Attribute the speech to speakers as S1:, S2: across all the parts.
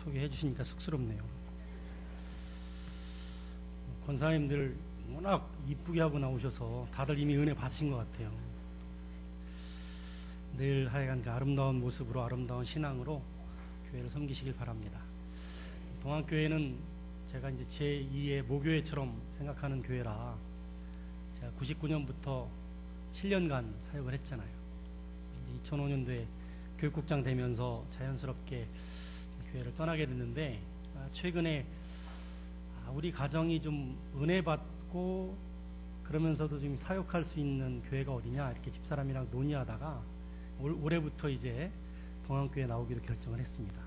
S1: 소개해 주시니까 쑥스럽네요. 권사님들 워낙 이쁘게 하고 나오셔서 다들 이미 은혜 받으신 것 같아요. 늘 하여간 그 아름다운 모습으로 아름다운 신앙으로 교회를 섬기시길 바랍니다. 동안교회는 제가 이제 제2의 모교회처럼 생각하는 교회라 제가 99년부터 7년간 사역을 했잖아요. 2005년도에 교육국장 되면서 자연스럽게 교회를 떠나게 됐는데 최근에 우리 가정이 좀 은혜 받고 그러면서도 좀 사역할 수 있는 교회가 어디냐 이렇게 집사람이랑 논의하다가 올해부터 이제 동안교회 나오기로 결정을 했습니다.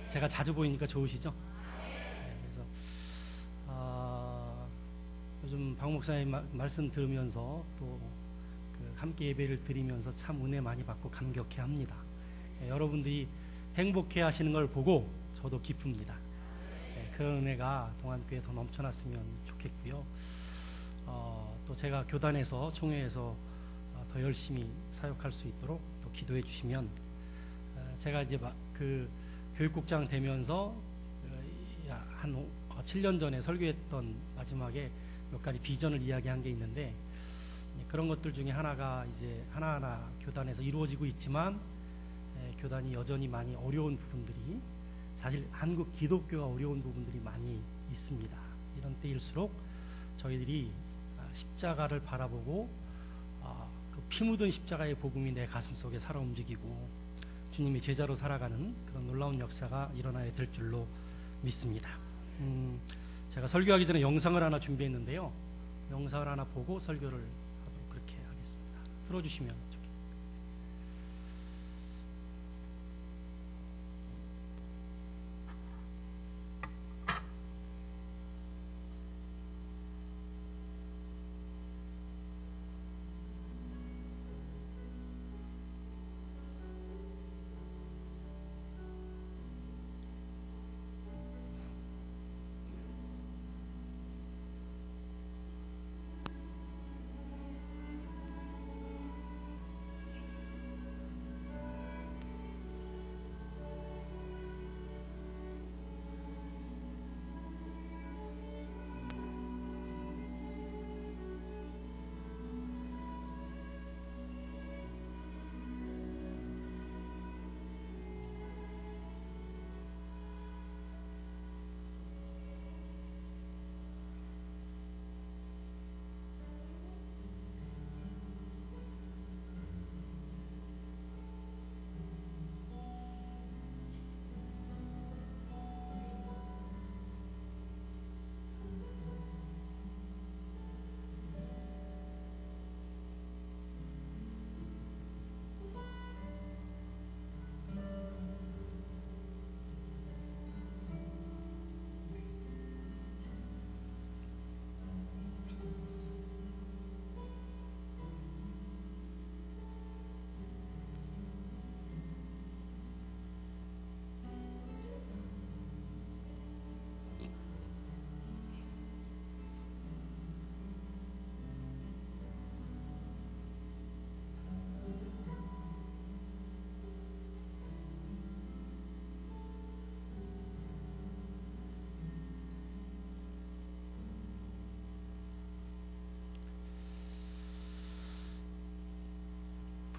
S1: 제가 자주 보이니까 좋으시죠? 그래서 요즘 박 목사님 말씀 들으면서 또 함께 예배를 드리면서 참 은혜 많이 받고 감격해 합니다. 여러분들이 행복해 하시는 걸 보고 저도 기쁩니다. 그런 은혜가 동안교회에 더 넘쳐났으면 좋겠고요. 또 제가 교단에서 총회에서 더 열심히 사역할 수 있도록 또 기도해 주시면 제가 이제 그 교육국장 되면서 한 7년 전에 설교했던 마지막에 몇 가지 비전을 이야기한 게 있는데 그런 것들 중에 하나가 이제 하나하나 교단에서 이루어지고 있지만 교단이 여전히 많이 어려운 부분들이 사실 한국 기독교가 어려운 부분들이 많이 있습니다. 이런 때일수록 저희들이 십자가를 바라보고 그 피 묻은 십자가의 복음이 내 가슴 속에 살아 움직이고 주님의 제자로 살아가는 그런 놀라운 역사가 일어나야 될 줄로 믿습니다. 제가 설교하기 전에 영상을 하나 준비했는데요. 영상을 하나 보고 설교를 하도록 그렇게 하겠습니다. 틀어주시면 좋겠습니다.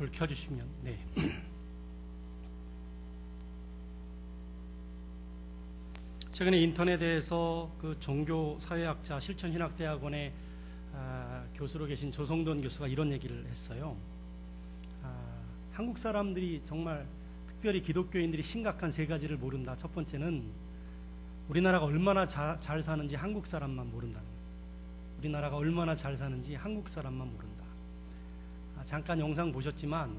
S1: 불 켜주시면 네. 최근에 인터넷에서 그 종교사회학자 실천신학대학원의 교수로 계신 조성돈 교수가 이런 얘기를 했어요. 한국 사람들이 정말 특별히 기독교인들이 심각한 세 가지를 모른다. 첫 번째는 우리나라가 얼마나 잘 사는지 한국 사람만 모른다는 거예요. 우리나라가 얼마나 잘 사는지 한국 사람만 모른다. 잠깐 영상 보셨지만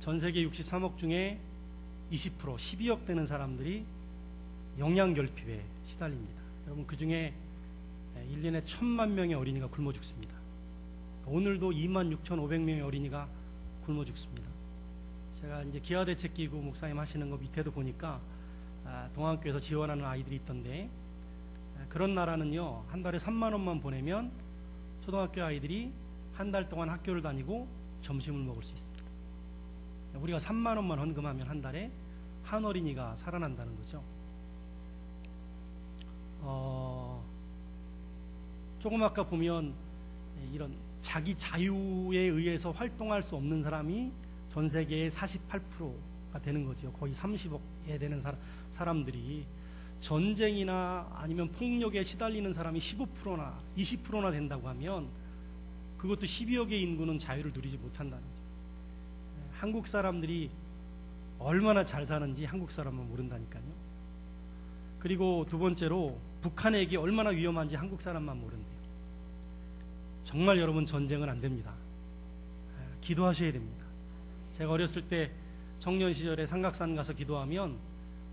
S1: 전 세계 63억 중에 20% 12억 되는 사람들이 영양결핍에 시달립니다. 여러분 그 중에 1년에 1,000만 명의 어린이가 굶어 죽습니다. 오늘도 26,500명의 어린이가 굶어 죽습니다. 제가 이제 기아대책기구 목사님 하시는 거 밑에도 보니까 동안교회에서 지원하는 아이들이 있던데 그런 나라는요 한 달에 3만 원만 보내면 초등학교 아이들이 한 달 동안 학교를 다니고 점심을 먹을 수 있습니다. 우리가 3만 원만 헌금하면 한 달에 한 어린이가 살아난다는 거죠. 조금 아까 보면 이런 자기 자유에 의해서 활동할 수 없는 사람이 전 세계의 48%가 되는 거죠. 거의 30억에 되는 사람들이 전쟁이나 아니면 폭력에 시달리는 사람이 15%나 20%나 된다고 하면 그것도 12억의 인구는 자유를 누리지 못한다는 거죠. 한국 사람들이 얼마나 잘 사는지 한국 사람은 모른다니까요. 그리고 두 번째로 북한에게 얼마나 위험한지 한국 사람만 모른대요. 정말 여러분 전쟁은 안 됩니다. 기도하셔야 됩니다. 제가 어렸을 때 청년 시절에 삼각산 가서 기도하면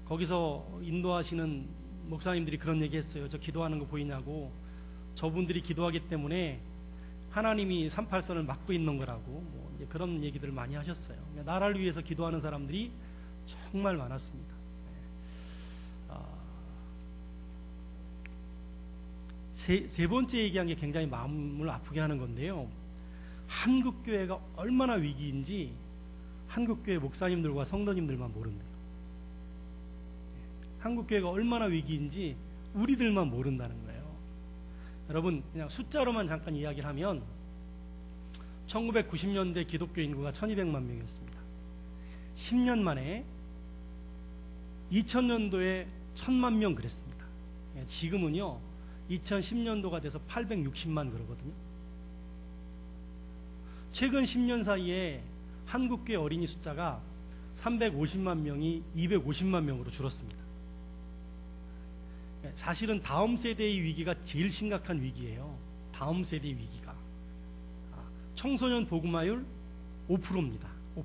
S1: 거기서 인도하시는 목사님들이 그런 얘기 했어요. 저 기도하는 거 보이냐고. 저분들이 기도하기 때문에 하나님이 38선을 막고 있는 거라고 뭐 이제 그런 얘기들을 많이 하셨어요. 나라를 위해서 기도하는 사람들이 정말 많았습니다. 세 번째 얘기한 게 굉장히 마음을 아프게 하는 건데요. 한국교회가 얼마나 위기인지 한국교회 목사님들과 성도님들만 모른대요. 한국교회가 얼마나 위기인지 우리들만 모른다는 거예요. 여러분 그냥 숫자로만 잠깐 이야기를 하면 1990년대 기독교 인구가 1200만 명이었습니다. 10년 만에 2000년도에 1000만 명 그랬습니다. 지금은요 2010년도가 돼서 860만 그러거든요. 최근 10년 사이에 한국교회 어린이 숫자가 350만 명이 250만 명으로 줄었습니다. 사실은 다음 세대의 위기가 제일 심각한 위기예요. 다음 세대의 위기가. 청소년 복음화율 5%입니다. 5%.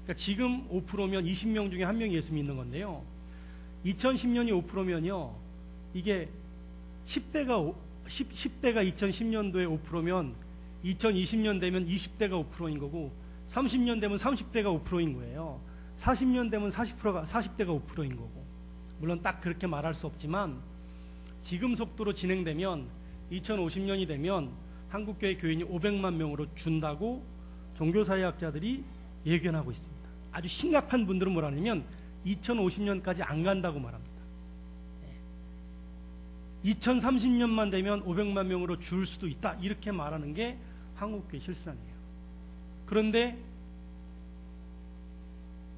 S1: 그러니까 지금 5%면 20명 중에 1명이 예수 믿는 건데요. 2010년이 5%면요. 이게 10대가 2010년도에 5%면 2020년 되면 20대가 5%인 거고 30년 되면 30대가 5%인 거예요. 40년 되면 40대가 5%인 거고. 물론 딱 그렇게 말할 수 없지만 지금 속도로 진행되면 2050년이 되면 한국교회 교인이 500만 명으로 준다고 종교사회학자들이 예견하고 있습니다. 아주 심각한 분들은 뭐라 하냐면 2050년까지 안 간다고 말합니다. 2030년만 되면 500만 명으로 줄 수도 있다. 이렇게 말하는 게 한국교회 실상이에요. 그런데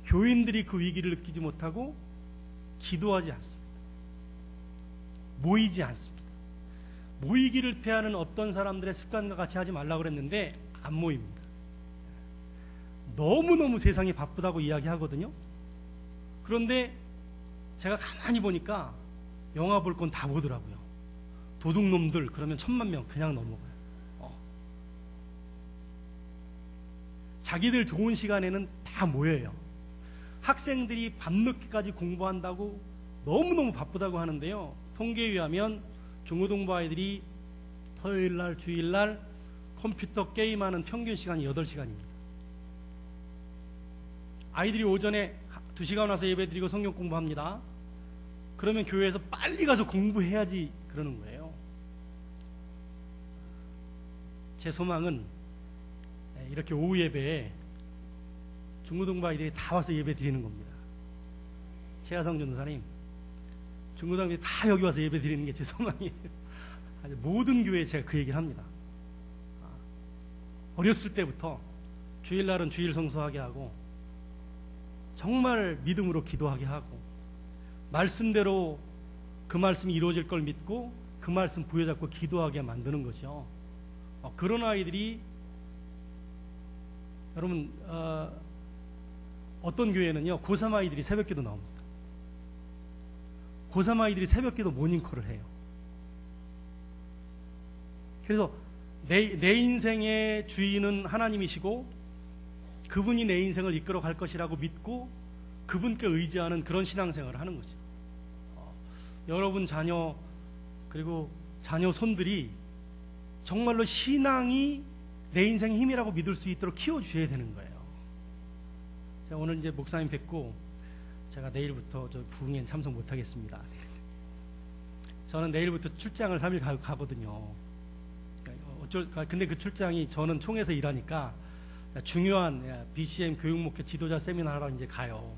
S1: 교인들이 그 위기를 느끼지 못하고 기도하지 않습니다. 모이지 않습니다. 모이기를 패하는 어떤 사람들의 습관과 같이 하지 말라고 그랬는데 안 모입니다. 너무너무 세상이 바쁘다고 이야기하거든요. 그런데 제가 가만히 보니까 영화 볼 건 다 보더라고요. 도둑놈들 그러면 1000만 명 그냥 넘어가요. 자기들 좋은 시간에는 다 모여요. 학생들이 밤늦게까지 공부한다고 너무너무 바쁘다고 하는데요. 통계에 의하면 중고등부 아이들이 토요일날 주일날 컴퓨터 게임하는 평균 시간이 8시간입니다. 아이들이 오전에 2시간 와서 예배드리고 성경 공부합니다. 그러면 교회에서 빨리 가서 공부해야지 그러는 거예요. 제 소망은 이렇게 오후 예배에 중고등부 아이들이 다 와서 예배 드리는 겁니다. 최하성 전도사님, 중고등부 아이들이 다 여기 와서 예배 드리는 게 제 소망이에요. 모든 교회에 제가 그 얘기를 합니다. 어렸을 때부터 주일날은 주일 성수하게 하고 정말 믿음으로 기도하게 하고 말씀대로 그 말씀이 이루어질 걸 믿고 그 말씀 부여잡고 기도하게 만드는 거죠. 그런 아이들이 여러분 어떤 교회는요 고3 아이들이 새벽기도 나옵니다. 고3 아이들이 새벽기도 모닝콜을 해요. 그래서 내 인생의 주인은 하나님이시고 그분이 내 인생을 이끌어 갈 것이라고 믿고 그분께 의지하는 그런 신앙생활을 하는 거죠. 여러분 자녀 그리고 자녀 손들이 정말로 신앙이 내 인생의 힘이라고 믿을 수 있도록 키워주셔야 되는 거예요. 제가 오늘 이제 목사님 뵙고 제가 내일부터 저 부흥회는 참석 못하겠습니다. 저는 내일부터 출장을 3일 가거든요. 근데 그 출장이 저는 총에서 일하니까 중요한 BCM 교육목회 지도자 세미나하러 이제 가요.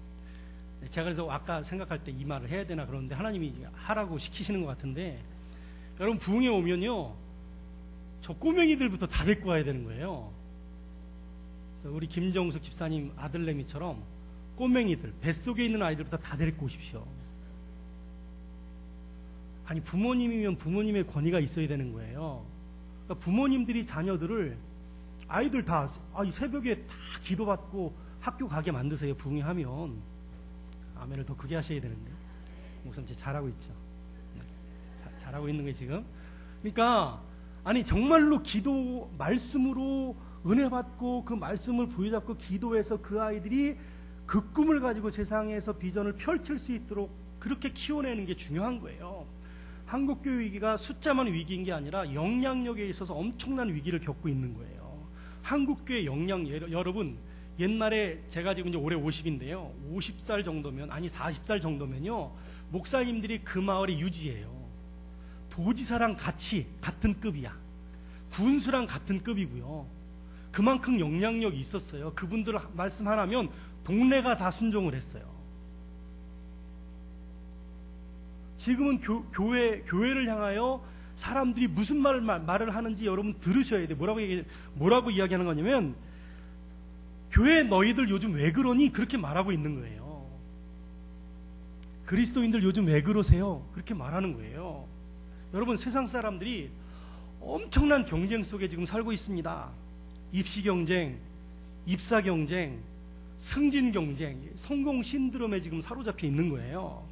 S1: 제가 그래서 아까 생각할 때 이 말을 해야 되나 그러는데 하나님이 하라고 시키시는 것 같은데, 여러분 부흥에 오면요 저 꼬맹이들부터 다 데리고 와야 되는 거예요. 우리 김정숙 집사님 아들내미처럼 꼬맹이들, 뱃속에 있는 아이들부터 다 데리고 오십시오. 아니 부모님이면 부모님의 권위가 있어야 되는 거예요. 그러니까 부모님들이 자녀들을, 아이들 다 이 새벽에 다 기도받고 학교 가게 만드세요. 부흥회 하면. 아멘을 더 크게 하셔야 되는데 목사님 진짜 잘하고 있죠. 네. 잘하고 있는 게 지금. 그러니까 아니 정말로 기도 말씀으로 은혜 받고 그 말씀을 부여잡고 기도해서 그 아이들이 그 꿈을 가지고 세상에서 비전을 펼칠 수 있도록 그렇게 키워내는 게 중요한 거예요. 한국교회 위기가 숫자만 위기인 게 아니라 영향력에 있어서 엄청난 위기를 겪고 있는 거예요. 한국교회 여러분 옛날에 제가 지금 이제 올해 50인데요 50살 정도면, 아니 40살 정도면요 목사님들이 그 마을의 유지예요. 도지사랑 같은 급이야. 군수랑 같은 급이고요. 그만큼 영향력이 있었어요. 그분들 말씀 하나면 동네가 다 순종을 했어요. 지금은 교회를 향하여 사람들이 무슨 말을 하는지 여러분 들으셔야 돼요. 뭐라고 이야기하는 거냐면, 교회 너희들 요즘 왜 그러니? 그렇게 말하고 있는 거예요. 그리스도인들 요즘 왜 그러세요? 그렇게 말하는 거예요. 여러분 세상 사람들이 엄청난 경쟁 속에 지금 살고 있습니다. 입시 경쟁, 입사 경쟁, 승진 경쟁, 성공 신드롬에 지금 사로잡혀 있는 거예요.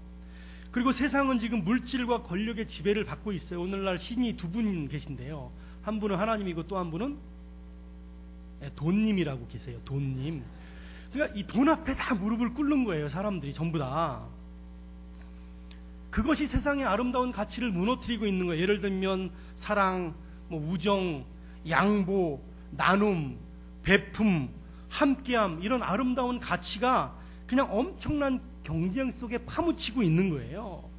S1: 그리고 세상은 지금 물질과 권력의 지배를 받고 있어요. 오늘날 신이 두 분 계신데요. 한 분은 하나님이고 또 한 분은 돈님이라고 계세요. 돈님. 그러니까 이 돈 앞에 다 무릎을 꿇는 거예요. 사람들이 전부 다. 그것이 세상의 아름다운 가치를 무너뜨리고 있는 거예요. 예를 들면 사랑, 우정, 양보, 나눔, 베품, 함께함, 이런 아름다운 가치가 그냥 엄청난 경쟁 속에 파묻히고 있는 거예요.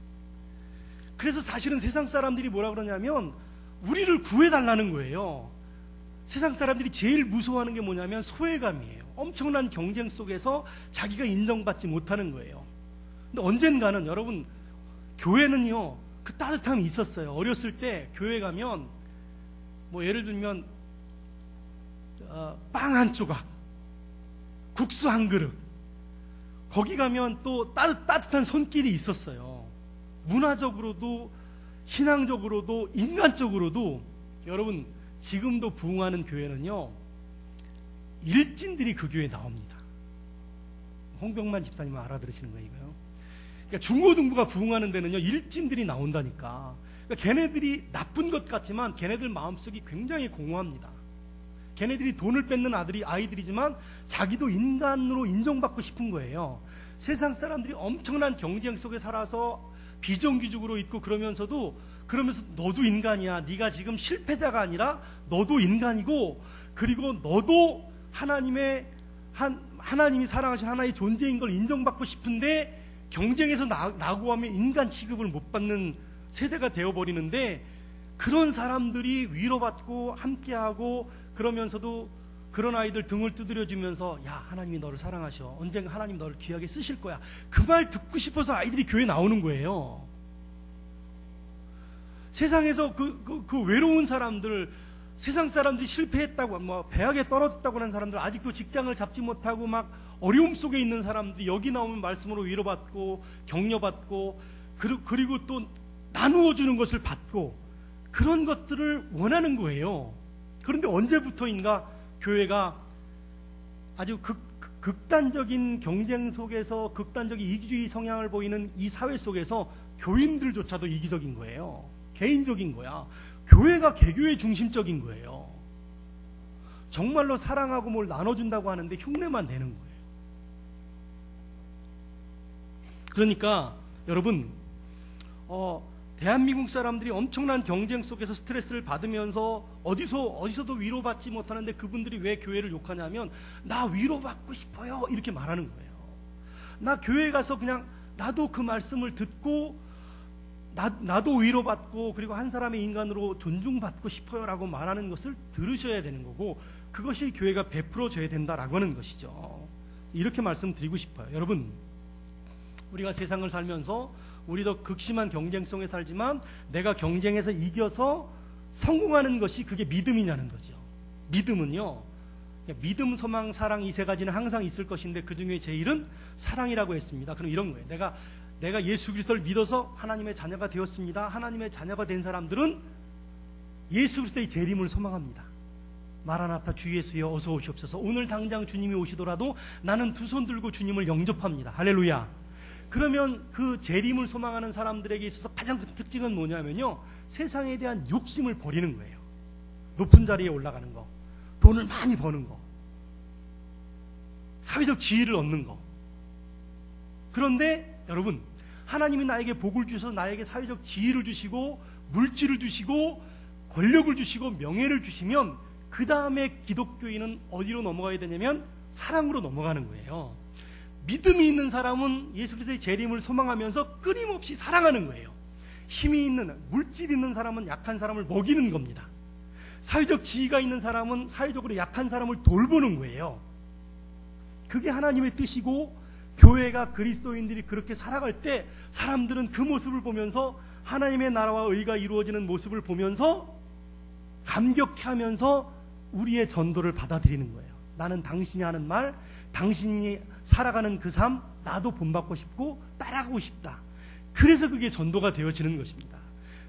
S1: 그래서 사실은 세상 사람들이 뭐라 그러냐면 우리를 구해달라는 거예요. 세상 사람들이 제일 무서워하는 게 뭐냐면 소외감이에요. 엄청난 경쟁 속에서 자기가 인정받지 못하는 거예요. 근데 언젠가는 여러분, 교회는요 그 따뜻함이 있었어요. 어렸을 때 교회 가면 예를 들면 빵 한 조각, 국수 한 그릇, 거기 가면 또 따뜻한 손길이 있었어요. 문화적으로도 신앙적으로도 인간적으로도. 여러분 지금도 부흥하는 교회는요 일진들이 그 교회에 나옵니다. 홍병만 집사님은 알아들으시는 거예요, 이거요? 그러니까 중고등부가 부흥하는 데는요 일진들이 나온다니까. 그러니까 걔네들이 나쁜 것 같지만 걔네들 마음속이 굉장히 공허합니다. 걔네들이 돈을 뺏는 아이들이지만 자기도 인간으로 인정받고 싶은 거예요. 세상 사람들이 엄청난 경쟁 속에 살아서 비정규직으로 있고 그러면서 너도 인간이야. 네가 지금 실패자가 아니라 너도 인간이고, 그리고 너도 하나님이 사랑하신 하나의 존재인 걸 인정받고 싶은데 경쟁에서 나고 하면 인간 취급을 못 받는 세대가 되어버리는데, 그런 사람들이 위로받고 함께하고 그러면서도 그런 아이들 등을 두드려주면서 야, 하나님이 너를 사랑하셔. 언젠가 하나님 너를 귀하게 쓰실 거야. 그 말 듣고 싶어서 아이들이 교회 나오는 거예요. 세상에서 그 외로운 사람들, 세상 사람들이 실패했다고, 대학에 떨어졌다고 하는 사람들, 아직도 직장을 잡지 못하고 막 어려움 속에 있는 사람들이 여기 나오면 말씀으로 위로받고 격려받고 그리고 또 나누어 주는 것을 받고, 그런 것들을 원하는 거예요. 그런데 언제부터인가 교회가 아주 극단적인 경쟁 속에서, 극단적인 이기주의 성향을 보이는 이 사회 속에서 교인들조차도 이기적인 거예요. 개인적인 거야. 교회가 개교의 중심적인 거예요. 정말로 사랑하고 뭘 나눠준다고 하는데 흉내만 내는 거예요. 그러니까 여러분, 대한민국 사람들이 엄청난 경쟁 속에서 스트레스를 받으면서 어디서도 위로받지 못하는데 그분들이 왜 교회를 욕하냐면 나 위로받고 싶어요 이렇게 말하는 거예요. 나 교회 가서 그냥 나도 그 말씀을 듣고 나도 위로받고 그리고 한 사람의 인간으로 존중받고 싶어요 라고 말하는 것을 들으셔야 되는 거고, 그것이 교회가 베풀어줘야 된다라고 하는 것이죠. 이렇게 말씀드리고 싶어요. 여러분, 우리가 세상을 살면서 우리도 극심한 경쟁성에 살지만 내가 경쟁에서 이겨서 성공하는 것이 그게 믿음이냐는 거죠. 믿음은요, 믿음, 소망, 사랑 이 세 가지는 항상 있을 것인데 그 중에 제일은 사랑이라고 했습니다. 그럼 이런 거예요. 내가 예수 그리스도를 믿어서 하나님의 자녀가 되었습니다. 하나님의 자녀가 된 사람들은 예수 그리스도의 재림을 소망합니다. 마라나타 주 예수여 어서 오시옵소서. 오늘 당장 주님이 오시더라도 나는 두 손 들고 주님을 영접합니다. 할렐루야. 그러면 그 재림을 소망하는 사람들에게 있어서 가장 큰 특징은 뭐냐면요, 세상에 대한 욕심을 버리는 거예요. 높은 자리에 올라가는 거, 돈을 많이 버는 거, 사회적 지위를 얻는 거. 그런데 여러분, 하나님이 나에게 복을 주셔서 나에게 사회적 지위를 주시고 물질을 주시고 권력을 주시고 명예를 주시면 그 다음에 기독교인은 어디로 넘어가야 되냐면 사랑으로 넘어가는 거예요. 믿음이 있는 사람은 예수 그리스도의 재림을 소망하면서 끊임없이 사랑하는 거예요. 힘이 있는, 물질 있는 사람은 약한 사람을 먹이는 겁니다. 사회적 지위가 있는 사람은 사회적으로 약한 사람을 돌보는 거예요. 그게 하나님의 뜻이고, 교회가, 그리스도인들이 그렇게 살아갈 때 사람들은 그 모습을 보면서 하나님의 나라와 의가 이루어지는 모습을 보면서 감격해하면서 우리의 전도를 받아들이는 거예요. 나는 당신이 하는 말, 당신이 살아가는 그 삶 나도 본받고 싶고 따라가고 싶다. 그래서 그게 전도가 되어지는 것입니다.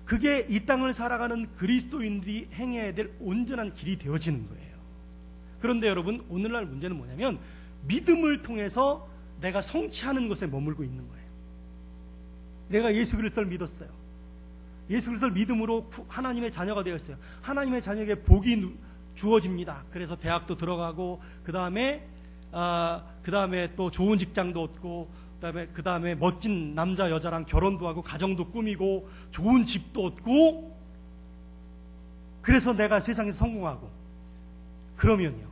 S1: 그게 이 땅을 살아가는 그리스도인들이 행해야 될 온전한 길이 되어지는 거예요. 그런데 여러분, 오늘날 문제는 뭐냐면 믿음을 통해서 내가 성취하는 것에 머물고 있는 거예요. 내가 예수 그리스도를 믿었어요. 예수 그리스도를 믿음으로 하나님의 자녀가 되었어요. 하나님의 자녀에게 복이 주어집니다. 그래서 대학도 들어가고 그 다음에 또 좋은 직장도 얻고 그 다음에 멋진 남자 여자랑 결혼도 하고 가정도 꾸미고 좋은 집도 얻고, 그래서 내가 세상에서 성공하고, 그러면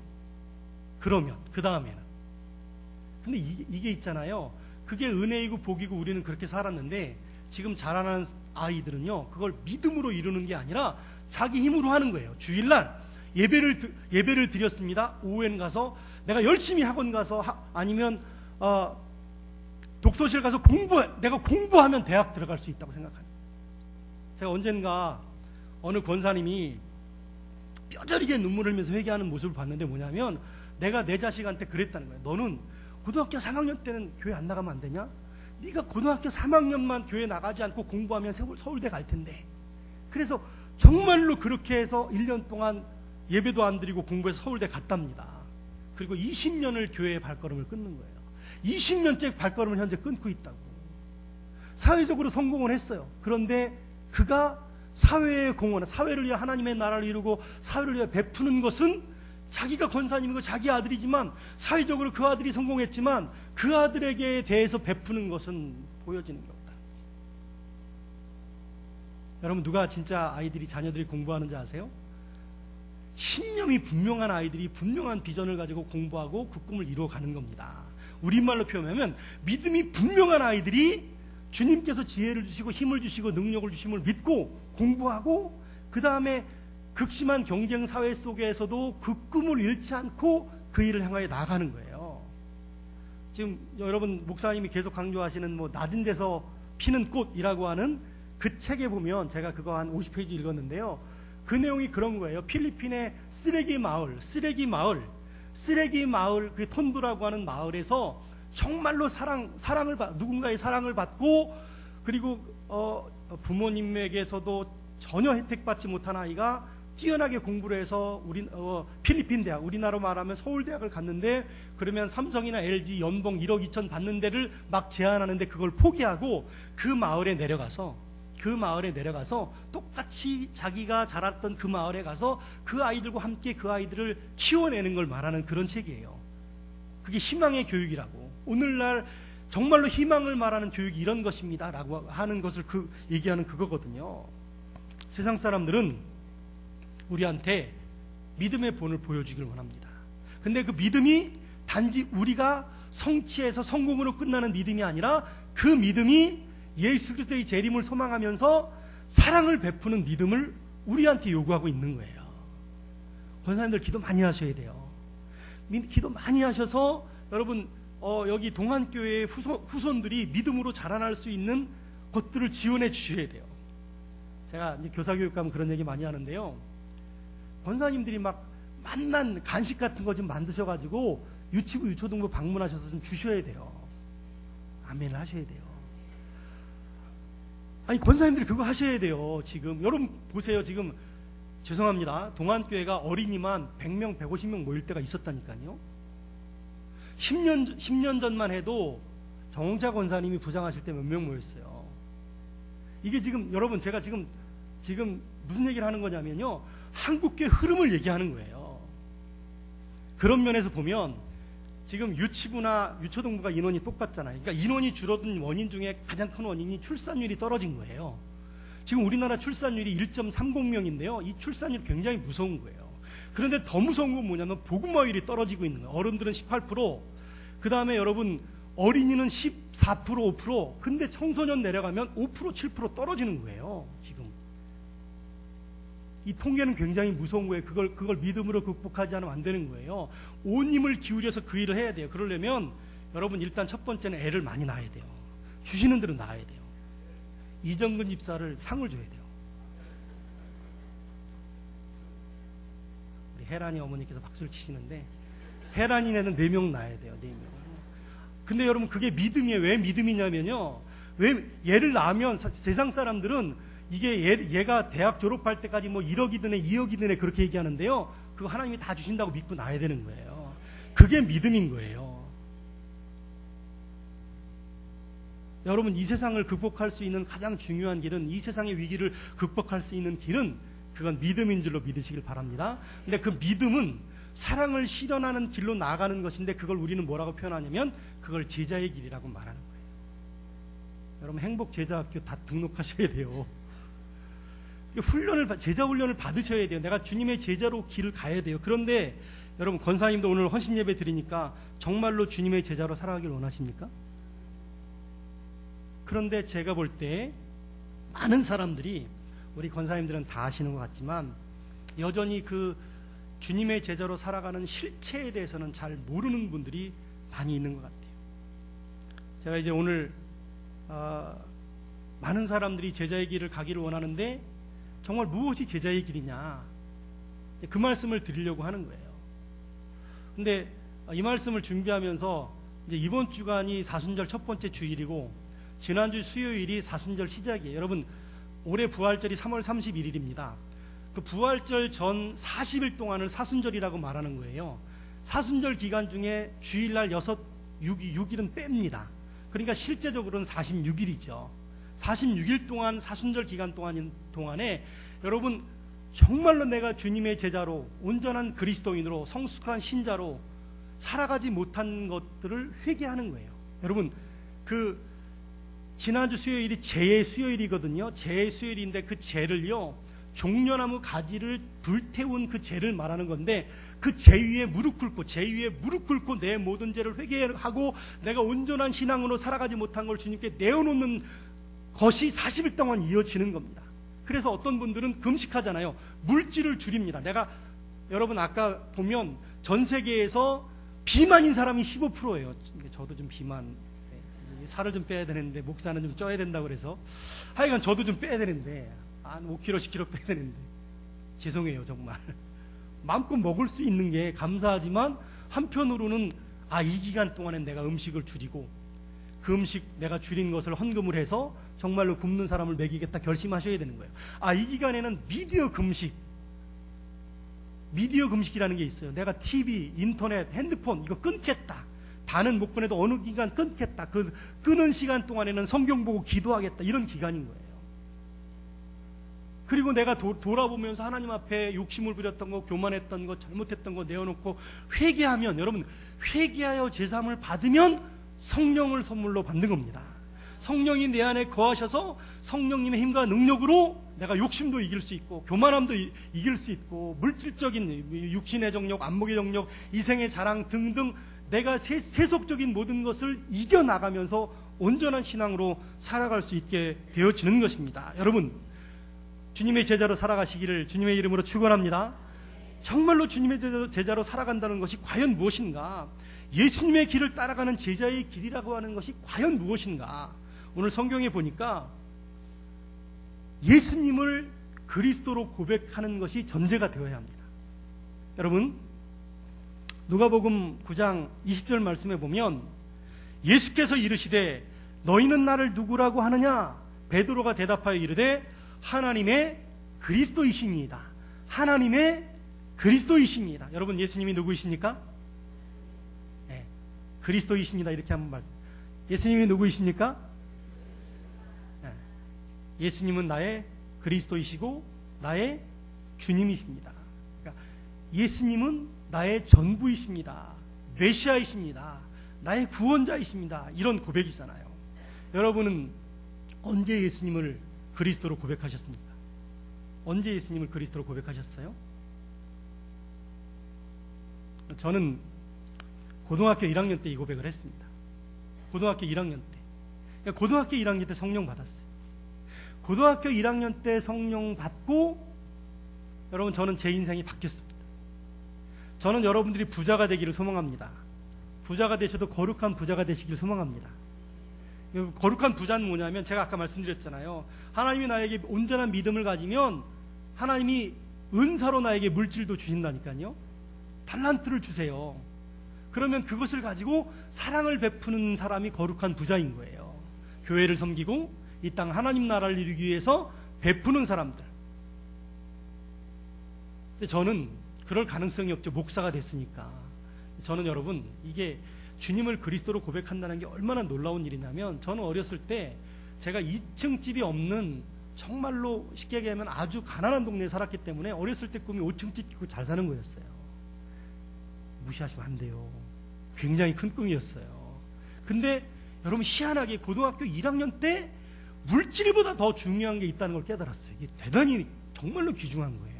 S1: 그 다음에는, 근데 이게 있잖아요. 그게 은혜이고 복이고 우리는 그렇게 살았는데 지금 자라나는 아이들은요, 그걸 믿음으로 이루는 게 아니라 자기 힘으로 하는 거예요. 주일날 예배를 드렸습니다. 오후에는 가서 내가 열심히 학원 가서 아니면 독서실 가서 내가 공부하면 대학 들어갈 수 있다고 생각합니다. 제가 언젠가 어느 권사님이 뼈저리게 눈물을 흘리면서 회개하는 모습을 봤는데 뭐냐면, 내가 내 자식한테 그랬다는 거예요. 너는 고등학교 3학년 때는 교회 안 나가면 안 되냐? 네가 고등학교 3학년만 교회 나가지 않고 공부하면 서울대 갈 텐데. 그래서 정말로 그렇게 해서 1년 동안 예배도 안 드리고 공부해서 서울대 갔답니다. 그리고 20년을 교회의 발걸음을 끊는 거예요. 20년째 발걸음을 현재 끊고 있다고. 사회적으로 성공을 했어요. 그런데 그가 사회의 공헌, 사회를 위해 하나님의 나라를 이루고 사회를 위해 베푸는 것은 자기가 권사님이고 자기 아들이지만, 사회적으로 그 아들이 성공했지만 그 아들에게 대해서 베푸는 것은 보여지는 게 없다. 여러분, 누가 진짜 자녀들이 공부하는지 아세요? 신념이 분명한 아이들이 분명한 비전을 가지고 공부하고 그 꿈을 이루어가는 겁니다. 우리말로 표현하면 믿음이 분명한 아이들이 주님께서 지혜를 주시고 힘을 주시고 능력을 주심을 믿고 공부하고, 그 다음에 극심한 경쟁 사회 속에서도 그 꿈을 잃지 않고 그 일을 향하여 나가는 거예요. 지금 여러분, 목사님이 계속 강조하시는 낮은 데서 피는 꽃이라고 하는 그 책에 보면, 제가 그거 한 50페이지 읽었는데요, 그 내용이 그런 거예요. 필리핀의 쓰레기 마을, 그 톤두라고 하는 마을에서 정말로 누군가의 사랑을 받고, 그리고 부모님에게서도 전혀 혜택받지 못한 아이가 뛰어나게 공부를 해서 필리핀 대학, 우리나라로 말하면 서울대학을 갔는데, 그러면 삼성이나 LG 연봉 1억 2천 받는 데를 막 제안하는데 그걸 포기하고 그 마을에 내려가서 똑같이 자기가 자랐던 그 마을에 가서 그 아이들과 함께 그 아이들을 키워내는 걸 말하는 그런 책이에요. 그게 희망의 교육이라고. 오늘날 정말로 희망을 말하는 교육이 이런 것입니다 라고 하는 것을 얘기하는 그거거든요. 세상 사람들은 우리한테 믿음의 본을 보여주길 원합니다. 근데 그 믿음이 단지 우리가 성취해서 성공으로 끝나는 믿음이 아니라, 그 믿음이 예수 그리스도의 재림을 소망하면서 사랑을 베푸는 믿음을 우리한테 요구하고 있는 거예요. 권사님들 기도 많이 하셔야 돼요. 기도 많이 하셔서 여러분 여기 동안교회의 후손들이 믿음으로 자라날 수 있는 것들을 지원해 주셔야 돼요. 제가 이제 교사교육 가면 그런 얘기 많이 하는데요. 권사님들이 막 만난 간식 같은 거 좀 만드셔가지고 유치부, 유초등부 방문하셔서 좀 주셔야 돼요. 아멘을 하셔야 돼요. 아니, 권사님들이 그거 하셔야 돼요. 지금 여러분 보세요. 지금 죄송합니다. 동안교회가 어린이만 100명, 150명 모일 때가 있었다니까요. 10년 전만 해도 정홍자 권사님이 부장하실 때 몇 명 모였어요. 이게 지금 여러분 제가 지금 무슨 얘기를 하는 거냐면요. 한국교회 흐름을 얘기하는 거예요. 그런 면에서 보면 지금 유치부나 유초등부가 인원이 똑같잖아요. 그러니까 인원이 줄어든 원인 중에 가장 큰 원인이 출산율이 떨어진 거예요. 지금 우리나라 출산율이 1.30명인데요. 이 출산율이 굉장히 무서운 거예요. 그런데 더 무서운 건 뭐냐면 복음화율이 떨어지고 있는 거예요. 어른들은 18%, 그 다음에 여러분 어린이는 14%, 5%, 근데 청소년 내려가면 5%, 7% 떨어지는 거예요. 지금 이 통계는 굉장히 무서운 거예요. 그걸 믿음으로 극복하지 않으면 안 되는 거예요. 온 힘을 기울여서 그 일을 해야 돼요. 그러려면 여러분 일단 첫 번째는 애를 많이 낳아야 돼요. 주시는 대로 낳아야 돼요. 이정근 집사를 상을 줘야 돼요. 우리 혜란이 어머니께서 박수를 치시는데 혜란이네는 4명 낳아야 돼요. 4명. 근데 여러분 그게 믿음이에요. 왜 믿음이냐면요. 왜 얘를 낳으면 세상 사람들은 이게 얘가 대학 졸업할 때까지 뭐 1억이 드네 2억이 드네 그렇게 얘기하는데요. 그거 하나님이 다 주신다고 믿고 낳아야 되는 거예요. 그게 믿음인 거예요. 여러분 이 세상을 극복할 수 있는 가장 중요한 길은, 이 세상의 위기를 극복할 수 있는 길은 그건 믿음인 줄로 믿으시길 바랍니다. 근데 그 믿음은 사랑을 실현하는 길로 나아가는 것인데 그걸 우리는 뭐라고 표현하냐면 그걸 제자의 길이라고 말하는 거예요. 여러분 행복제자학교 다 등록하셔야 돼요. 제자 훈련을 받으셔야 돼요. 내가 주님의 제자로 길을 가야 돼요. 그런데 여러분 권사님도 오늘 헌신 예배 드리니까 정말로 주님의 제자로 살아가길 원하십니까? 그런데 제가 볼 때 많은 사람들이, 우리 권사님들은 다 아시는 것 같지만 여전히 그 주님의 제자로 살아가는 실체에 대해서는 잘 모르는 분들이 많이 있는 것 같아요. 제가 이제 오늘 많은 사람들이 제자의 길을 가기를 원하는데 정말 무엇이 제자의 길이냐, 그 말씀을 드리려고 하는 거예요. 근데 이 말씀을 준비하면서 이제 이번 주간이 사순절 첫 번째 주일이고 지난주 수요일이 사순절 시작이에요. 여러분 올해 부활절이 3월 31일입니다. 그 부활절 전 40일 동안을 사순절이라고 말하는 거예요. 사순절 기간 중에 주일날 6일은 뺍니다. 그러니까 실제적으로는 46일이죠. 46일 동안 사순절 기간 동안에 여러분 정말로 내가 주님의 제자로, 온전한 그리스도인으로, 성숙한 신자로 살아가지 못한 것들을 회개하는 거예요. 여러분 그 지난주 수요일이 죄의 수요일이거든요. 죄의 수요일인데 그 죄를요, 종려나무 가지를 불태운 그 죄를 말하는 건데 그 죄 위에 무릎 꿇고 내 모든 죄를 회개하고 내가 온전한 신앙으로 살아가지 못한 걸 주님께 내어놓는 것이 40일 동안 이어지는 겁니다. 그래서 어떤 분들은 금식하잖아요. 물질을 줄입니다. 여러분 아까 보면 전 세계에서 비만인 사람이 15%예요. 저도 좀 살을 좀 빼야 되는데, 목사는 좀 쪄야 된다고 그래서 하여간 저도 좀 빼야 되는데 한 5kg, 10kg 빼야 되는데 죄송해요 정말. 마음껏 먹을 수 있는 게 감사하지만 한편으로는 이 기간 동안엔 내가 음식을 줄이고 그 음식 내가 줄인 것을 헌금을 해서 정말로 굶는 사람을 먹이겠다 결심하셔야 되는 거예요. 이 기간에는 미디어 금식이라는 게 있어요. 내가 TV, 인터넷, 핸드폰 이거 끊겠다. 다는 못 보내도 어느 기간 끊겠다. 그 끊은 시간 동안에는 성경 보고 기도하겠다. 이런 기간인 거예요. 그리고 내가 돌아보면서 하나님 앞에 욕심을 부렸던 거, 교만했던 거, 잘못했던 거 내어놓고 회개하면, 여러분 회개하여 제사함을 받으면 성령을 선물로 받는 겁니다. 성령이 내 안에 거하셔서 성령님의 힘과 능력으로 내가 욕심도 이길 수 있고 교만함도 이길 수 있고 물질적인 육신의 정욕, 안목의 정욕, 이생의 자랑 등등 내가 세속적인 모든 것을 이겨나가면서 온전한 신앙으로 살아갈 수 있게 되어지는 것입니다. 여러분 주님의 제자로 살아가시기를 주님의 이름으로 축원합니다. 정말로 주님의 제자로 살아간다는 것이 과연 무엇인가? 예수님의 길을 따라가는 제자의 길이라고 하는 것이 과연 무엇인가? 오늘 성경에 보니까 예수님을 그리스도로 고백하는 것이 전제가 되어야 합니다. 여러분, 누가복음 9장 20절 말씀에 보면 예수께서 이르시되 너희는 나를 누구라고 하느냐? 베드로가 대답하여 이르되 하나님의 그리스도이시니이다. 하나님의 그리스도이십니다. 여러분, 예수님이 누구이십니까? 네, 그리스도이십니다. 이렇게 한번 말씀. 예수님이 누구이십니까? 네, 예수님은 나의 그리스도이시고 나의 주님이십니다. 그러니까 예수님은 나의 전부이십니다. 메시아이십니다. 나의 구원자이십니다. 이런 고백이잖아요. 여러분은 언제 예수님을 그리스도로 고백하셨습니까? 언제 예수님을 그리스도로 고백하셨어요? 저는 고등학교 1학년 때 이 고백을 했습니다. 고등학교 1학년 때. 고등학교 1학년 때 성령 받았어요. 고등학교 1학년 때 성령 받고 여러분, 저는 제 인생이 바뀌었습니다. 저는 여러분들이 부자가 되기를 소망합니다. 부자가 되셔도 거룩한 부자가 되시기를 소망합니다. 거룩한 부자는 뭐냐면 제가 아까 말씀드렸잖아요. 하나님이 나에게 온전한 믿음을 가지면 하나님이 은사로 나에게 물질도 주신다니까요. 달란트를 주세요. 그러면 그것을 가지고 사랑을 베푸는 사람이 거룩한 부자인 거예요. 교회를 섬기고 이 땅 하나님 나라를 이루기 위해서 베푸는 사람들. 근데 저는 그럴 가능성이 없죠. 목사가 됐으니까. 저는 여러분, 이게 주님을 그리스도로 고백한다는 게 얼마나 놀라운 일이냐면, 저는 어렸을 때 제가 2층 집이 없는, 정말로 쉽게 얘기하면 아주 가난한 동네에 살았기 때문에 어렸을 때 꿈이 5층 집 짓고 잘 사는 거였어요. 무시하시면 안 돼요. 굉장히 큰 꿈이었어요. 근데 여러분, 희한하게 고등학교 1학년 때 물질보다 더 중요한 게 있다는 걸 깨달았어요. 이게 대단히 정말로 귀중한 거예요.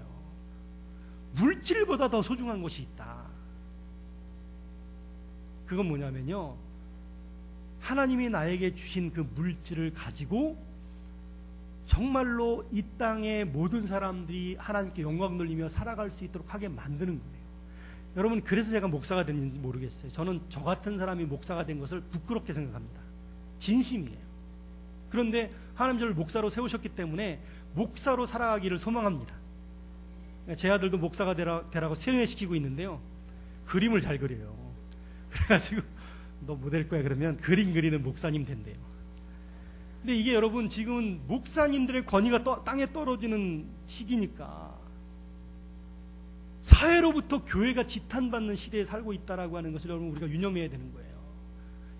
S1: 물질보다 더 소중한 것이 있다. 그건 뭐냐면요, 하나님이 나에게 주신 그 물질을 가지고 정말로 이 땅의 모든 사람들이 하나님께 영광 돌리며 살아갈 수 있도록 하게 만드는 거예요. 여러분, 그래서 제가 목사가 됐는지 모르겠어요. 저는 저 같은 사람이 목사가 된 것을 부끄럽게 생각합니다. 진심이에요. 그런데 하나님 저를 목사로 세우셨기 때문에 목사로 살아가기를 소망합니다. 제 아들도 목사가 되라고 세뇌시키고 있는데요, 그림을 잘 그려요. 그래가지고 너 뭐 될 거야 그러면 그림 그리는 목사님 된대요. 근데 이게 여러분, 지금은 목사님들의 권위가 땅에 떨어지는 시기니까 사회로부터 교회가 지탄받는 시대에 살고 있다라고 하는 것을 여러분, 우리가 유념해야 되는 거예요.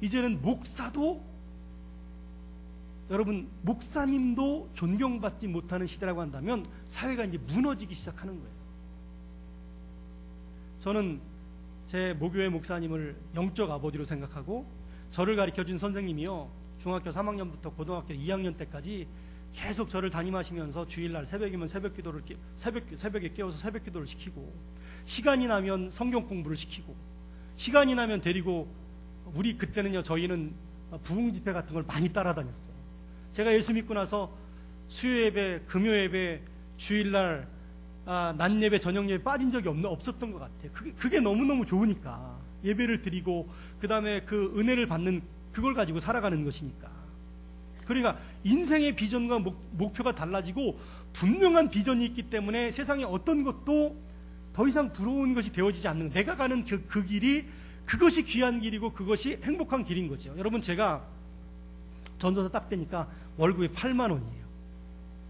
S1: 이제는 목사도, 여러분, 목사님도 존경받지 못하는 시대라고 한다면 사회가 이제 무너지기 시작하는 거예요. 저는 제 모교회 목사님을 영적 아버지로 생각하고, 저를 가르쳐준 선생님이요, 중학교 3학년부터 고등학교 2학년 때까지 계속 저를 담임하시면서 주일날 새벽이면 새벽에 깨워서 새벽 기도를 시키고, 시간이 나면 성경 공부를 시키고, 시간이 나면 데리고, 우리 그때는요, 저희는 부흥 집회 같은 걸 많이 따라다녔어요. 제가 예수 믿고 나서 수요 예배, 금요 예배, 주일날 낮 예배, 저녁 예배 빠진 적이 없었던 것 같아요. 그게 너무너무 좋으니까 예배를 드리고 그 다음에 그 은혜를 받는 그걸 가지고 살아가는 것이니까. 그러니까 인생의 비전과 목표가 달라지고 분명한 비전이 있기 때문에 세상에 어떤 것도 더 이상 부러운 것이 되어지지 않는, 내가 가는 그 길이, 그것이 귀한 길이고 그것이 행복한 길인 거죠. 여러분, 제가 전도사 딱 되니까 월급이 8만 원이에요.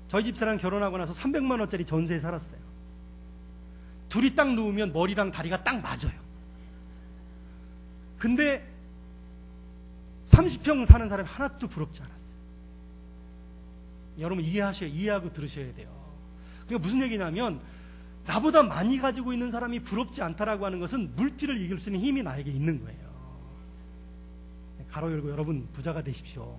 S1: 저희 집사랑 결혼하고 나서 300만 원짜리 전세에 살았어요. 둘이 딱 누우면 머리랑 다리가 딱 맞아요. 근데 30평 사는 사람이 하나도 부럽지 않았어요. 여러분, 이해하고 들으셔야 돼요. 그게 무슨 얘기냐면, 나보다 많이 가지고 있는 사람이 부럽지 않다라고 하는 것은 물질을 이길 수 있는 힘이 나에게 있는 거예요. 가로 열고 여러분, 부자가 되십시오.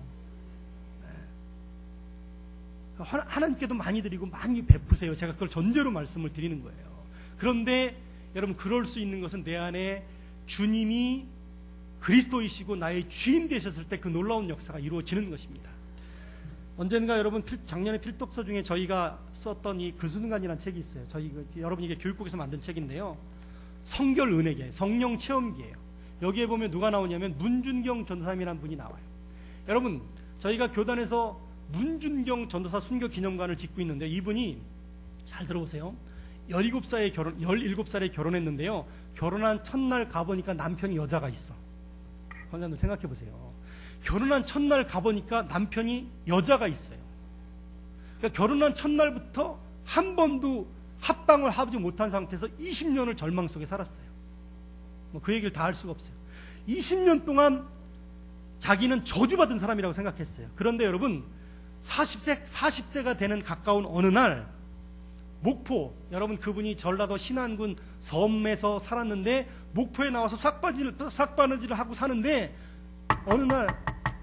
S1: 하나님께도 많이 드리고 많이 베푸세요. 제가 그걸 전제로 말씀을 드리는 거예요. 그런데 여러분, 그럴 수 있는 것은 내 안에 주님이 그리스도이시고 나의 주인 되셨을 때 그 놀라운 역사가 이루어지는 것입니다. 언젠가 여러분, 작년에 필독서 중에 저희가 썼던 이 그 순간이라는 책이 있어요. 여러분, 이게 교육국에서 만든 책인데요, 성결 은혜계, 성령 체험기예요. 여기에 보면 누가 나오냐면 문준경 전도사님이라는 분이 나와요. 여러분, 저희가 교단에서 문준경 전도사 순교 기념관을 짓고 있는데, 이분이 잘 들어보세요. 17살에 결혼했는데요. 결혼한 첫날 가보니까 남편이 여자가 있어. 관장님 생각해 보세요. 결혼한 첫날 가보니까 남편이 여자가 있어요. 그러니까 결혼한 첫날부터 한 번도 합방을 하지 못한 상태에서 20년을 절망 속에 살았어요. 뭐 그 얘기를 다 할 수가 없어요. 20년 동안 자기는 저주받은 사람이라고 생각했어요. 그런데 여러분, 40세가 되는 가까운 어느 날, 목포, 여러분 그분이 전라도 신안군 섬에서 살았는데, 목포에 나와서 삭바느질을 하고 사는데, 어느 날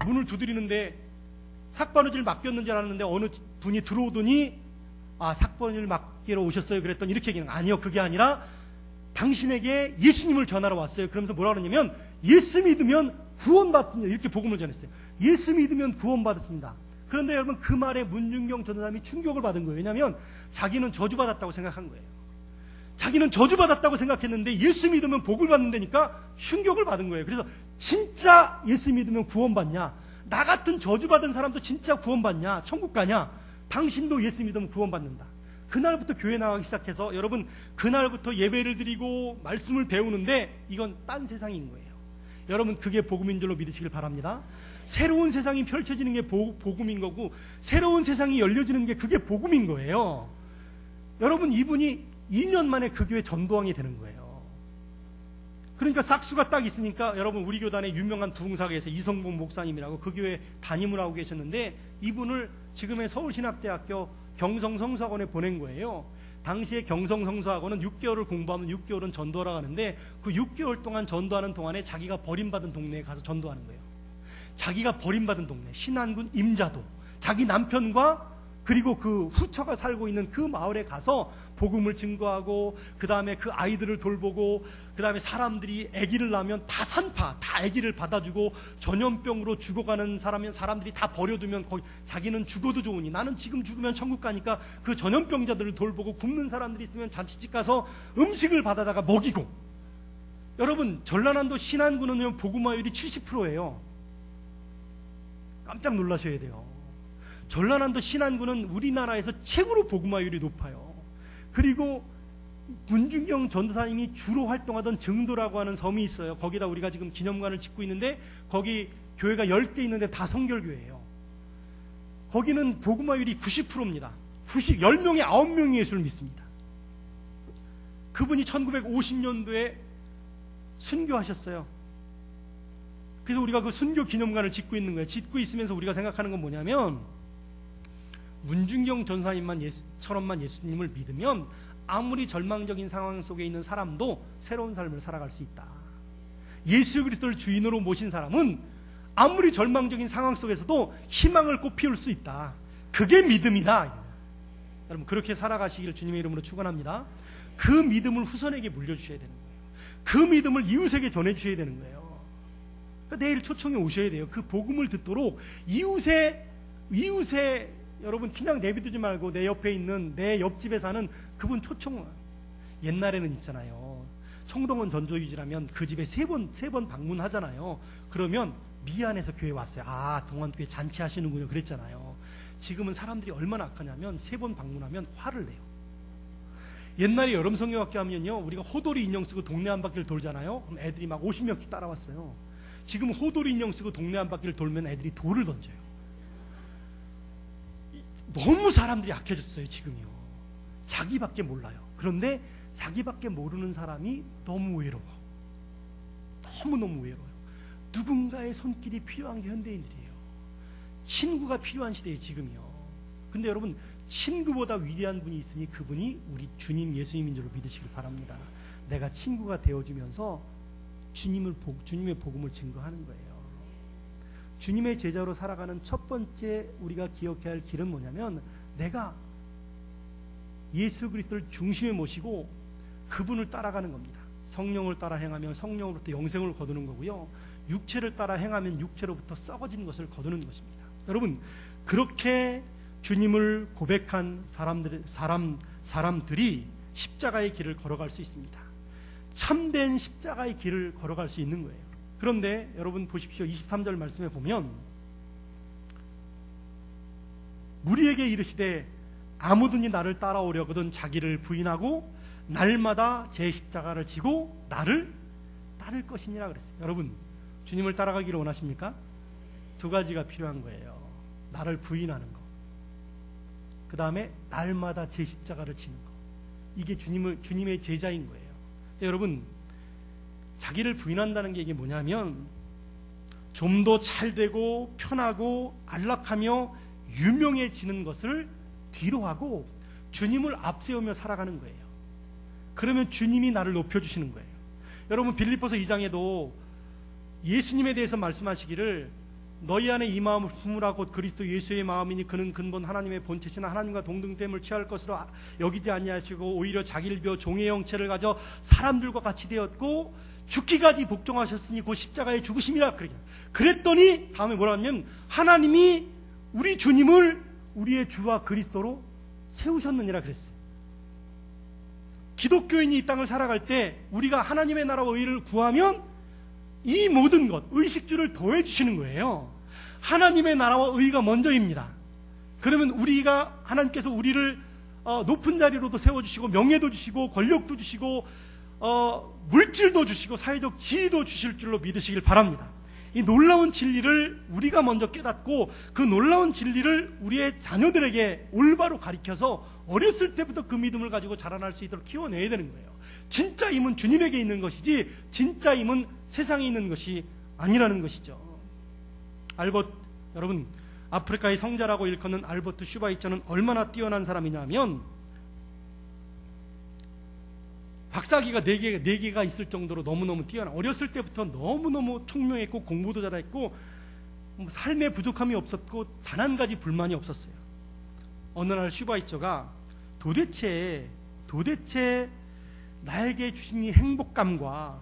S1: 문을 두드리는데 삭바느질 맡겼는지 알았는데 어느 분이 들어오더니, 아, 삭바느질 맡기러 오셨어요? 그랬더니 이렇게 얘기는, 아니요, 그게 아니라 당신에게 예수님을 전하러 왔어요. 그러면서 뭐라 그러냐면, 예수 믿으면 구원받습니다. 이렇게 복음을 전했어요. 예수 믿으면 구원받았습니다. 그런데 여러분, 그 말에 문준경 전도사님이 충격을 받은 거예요. 왜냐하면 자기는 저주받았다고 생각한 거예요. 자기는 저주받았다고 생각했는데 예수 믿으면 복을 받는다니까 충격을 받은 거예요. 그래서 진짜 예수 믿으면 구원받냐? 나 같은 저주받은 사람도 진짜 구원받냐? 천국 가냐? 당신도 예수 믿으면 구원받는다. 그날부터 교회 나가기 시작해서, 여러분, 그날부터 예배를 드리고 말씀을 배우는데 이건 딴 세상인 거예요. 여러분, 그게 복음인 줄로 믿으시길 바랍니다. 새로운 세상이 펼쳐지는 게 복음인 거고, 새로운 세상이 열려지는 게 그게 복음인 거예요. 여러분, 이분이 2년 만에 그 교회 전도왕이 되는 거예요. 그러니까 싹수가 딱 있으니까, 여러분, 우리 교단의 유명한 부흥사계에서 이성봉 목사님이라고 그 교회 담임을 하고 계셨는데, 이분을 지금의 서울신학대학교 경성성수학원에 보낸 거예요. 당시에 경성성수학원은 6개월을 공부하면 6개월은 전도하러 가는데, 그 6개월 동안 전도하는 동안에 자기가 버림받은 동네에 가서 전도하는 거예요. 자기가 버림받은 동네, 신안군 임자도, 자기 남편과 그리고 그 후처가 살고 있는 그 마을에 가서 복음을 증거하고, 그 다음에 그 아이들을 돌보고, 그 다음에 사람들이 아기를 낳으면 다 산파, 다 아기를 받아주고, 전염병으로 죽어가는 사람들이 다 버려두면 거기 자기는 죽어도 좋으니, 나는 지금 죽으면 천국 가니까 그 전염병자들을 돌보고, 굶는 사람들이 있으면 잔치집 가서 음식을 받아다가 먹이고. 여러분, 전라남도 신안군은 복음화율이 70%예요. 깜짝 놀라셔야 돼요. 전라남도 신안군은 우리나라에서 최고로 복음화율이 높아요. 그리고 문준경 전도사님이 주로 활동하던 증도라고 하는 섬이 있어요. 거기다 우리가 지금 기념관을 짓고 있는데, 거기 교회가 10개 있는데 다 성결교회예요. 거기는 복음화율이 90%입니다. 10명에 9명이 예수를 믿습니다. 그분이 1950년도에 순교하셨어요. 그래서 우리가 그 순교 기념관을 짓고 있는 거예요. 짓고 있으면서 우리가 생각하는 건 뭐냐면, 문준경 전사님처럼만 예수님을 믿으면 아무리 절망적인 상황 속에 있는 사람도 새로운 삶을 살아갈 수 있다. 예수 그리스도를 주인으로 모신 사람은 아무리 절망적인 상황 속에서도 희망을 꽃 피울 수 있다. 그게 믿음이다. 여러분, 그렇게 살아가시기를 주님의 이름으로 축원합니다. 그 믿음을 후손에게 물려주셔야 되는 거예요. 그 믿음을 이웃에게 전해주셔야 되는 거예요. 그러니까 내일 초청에 오셔야 돼요. 그 복음을 듣도록 이웃에 여러분, 그냥 내비두지 말고 내 옆에 있는, 내 옆집에 사는 그분 초청. 옛날에는 있잖아요, 청동원 전조유지라면 그 집에 세 번 방문하잖아요. 그러면 미안해서 교회 왔어요. 아, 동안교회 잔치하시는군요. 그랬잖아요. 지금은 사람들이 얼마나 악하냐면 3번 방문하면 화를 내요. 옛날에 여름성경학교 하면요, 우리가 호돌이 인형 쓰고 동네 한 바퀴를 돌잖아요. 그럼 애들이 막 50명씩 따라왔어요. 지금 호돌이 인형 쓰고 동네 한 바퀴를 돌면 애들이 돌을 던져요. 너무 사람들이 악해졌어요. 지금요. 자기밖에 몰라요. 그런데 자기밖에 모르는 사람이 너무 외로워. 너무너무 외로워요. 누군가의 손길이 필요한 게 현대인들이에요. 친구가 필요한 시대에 지금이요. 근데 여러분, 친구보다 위대한 분이 있으니 그분이 우리 주님 예수님인 줄로 믿으시길 바랍니다. 내가 친구가 되어주면서 주님의 복음을 증거하는 거예요. 주님의 제자로 살아가는 첫 번째 우리가 기억해야 할 길은 뭐냐면, 내가 예수 그리스도를 중심에 모시고 그분을 따라가는 겁니다. 성령을 따라 행하면 성령으로부터 영생을 거두는 거고요, 육체를 따라 행하면 육체로부터 썩어진 것을 거두는 것입니다. 여러분, 그렇게 주님을 고백한 사람들이 십자가의 길을 걸어갈 수 있습니다. 참된 십자가의 길을 걸어갈 수 있는 거예요. 그런데 여러분 보십시오. 23절 말씀에 보면 무리에게 이르시되 아무든지 나를 따라오려거든 자기를 부인하고 날마다 제 십자가를 지고 나를 따를 것이니라 그랬어요. 여러분, 주님을 따라가기를 원하십니까? 두 가지가 필요한 거예요. 나를 부인하는 거, 그 다음에 날마다 제 십자가를 지는 거. 이게 주님의 제자인 거예요. 여러분, 자기를 부인한다는 게 이게 뭐냐면 좀 더 잘되고 편하고 안락하며 유명해지는 것을 뒤로 하고 주님을 앞세우며 살아가는 거예요. 그러면 주님이 나를 높여주시는 거예요. 여러분, 빌립보서 2장에도 예수님에 대해서 말씀하시기를 너희 안에 이 마음을 품으라 곧 그리스도 예수의 마음이니 그는 근본 하나님의 본체시나 하나님과 동등됨을 취할 것으로 여기지 아니하시고 오히려 자기를 비워 종의 형체를 가져 사람들과 같이 되었고 죽기까지 복종하셨으니 곧 십자가에 죽으심이라. 그랬더니 다음에 뭐라 하냐면 하나님이 우리 주님을 우리의 주와 그리스도로 세우셨느니라 그랬어요. 기독교인이 이 땅을 살아갈 때 우리가 하나님의 나라와 의를 구하면 이 모든 것, 의식주를 더해 주시는 거예요. 하나님의 나라와 의가 먼저입니다. 그러면 우리가 하나님께서 우리를 높은 자리로도 세워주시고 명예도 주시고 권력도 주시고 물질도 주시고 사회적 지위도 주실 줄로 믿으시길 바랍니다. 이 놀라운 진리를 우리가 먼저 깨닫고 그 놀라운 진리를 우리의 자녀들에게 올바로 가르쳐서 어렸을 때부터 그 믿음을 가지고 자라날 수 있도록 키워내야 되는 거예요. 진짜 힘은 주님에게 있는 것이지 진짜 힘은 세상에 있는 것이 아니라는 것이죠. 여러분, 아프리카의 성자라고 일컫는 알버트 슈바이처는 얼마나 뛰어난 사람이냐면 박사학위가 4개가 있을 정도로 너무너무 뛰어나. 어렸을 때부터 너무너무 총명했고 공부도 잘했고 삶에 부족함이 없었고 단 한 가지 불만이 없었어요. 어느 날 슈바이처가 도대체 나에게 주신 이 행복감과